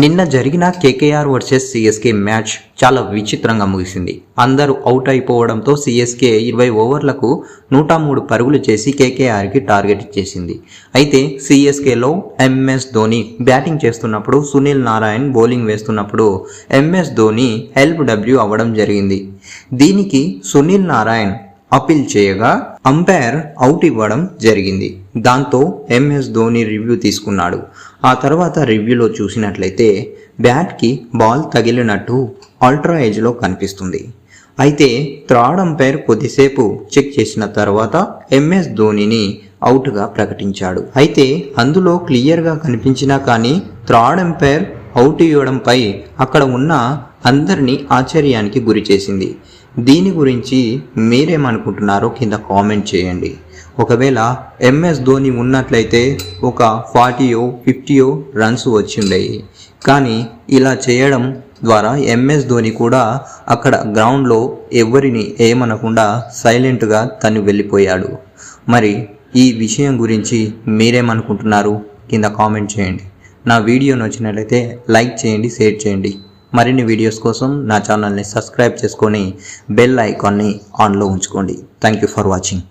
నిన్న జరిగిన KKR versus CSK match చాలా విచిత్రంగా ముగిసింది. అందరూ అవుట్ అయిపోవడంతో సిఎస్కే 20 ఓవర్లకు 103 పరుగులు చేసి కేకేఆర్కి టార్గెట్ ఇచ్చేసింది. అయితే సిఎస్కేలో ఎంఎస్ ధోని బ్యాటింగ్ చేస్తున్నప్పుడు, సునీల్ నారాయణ్ బౌలింగ్ వేస్తున్నప్పుడు ఎంఎస్ ధోని LBW అవ్వడం జరిగింది. దీనికి సునీల్ నారాయణ్ అపీల్ చేయగా అంపైర్ అవుట్ ఇవ్వడం జరిగింది. దాంతో ఎంఎస్ ధోని రివ్యూ తీసుకున్నాడు. ఆ తర్వాత రివ్యూలో చూసినట్లయితే బ్యాట్కి బాల్ తగిలినట్టు అల్ట్రా ఏజ్లో కనిపిస్తుంది. అయితే థర్డ్ అంపైర్ కొద్దిసేపు చెక్ చేసిన తర్వాత ఎంఎస్ ధోనిని అవుట్గా ప్రకటించాడు. అయితే అందులో క్లియర్గా కనిపించినా కానీ థర్డ్ అంపైర్ అవుట్ ఇవ్వడంపై అక్కడ ఉన్న అందరినీ ఆశ్చర్యానికి గురి చేసింది. దీని గురించి మీరేమనుకుంటున్నారో కింద కామెంట్ చేయండి. ఒకవేళ ఎంఎస్ ధోని ఉన్నట్లయితే ఒక 40 50 రన్స్ వచ్చి ఉండేవి. కానీ ఇలా చేయడం ద్వారా ఎంఎస్ ధోని కూడా అక్కడ గ్రౌండ్లో ఎవరిని ఏమనకుండా సైలెంట్గా తను వెళ్ళిపోయాడు. మరి ఈ విషయం గురించి మీరేమనుకుంటున్నారు కింద కామెంట్ చేయండి. నా వీడియో నచ్చినట్లయితే లైక్ చేయండి, షేర్ చేయండి. మరిన్ని వీడియోస్ కోసం నా ఛానల్ని సబ్స్క్రైబ్ చేసుకొని బెల్ ఐకాన్ని ఆన్లో ఉంచుకోండి. Thank you for watching.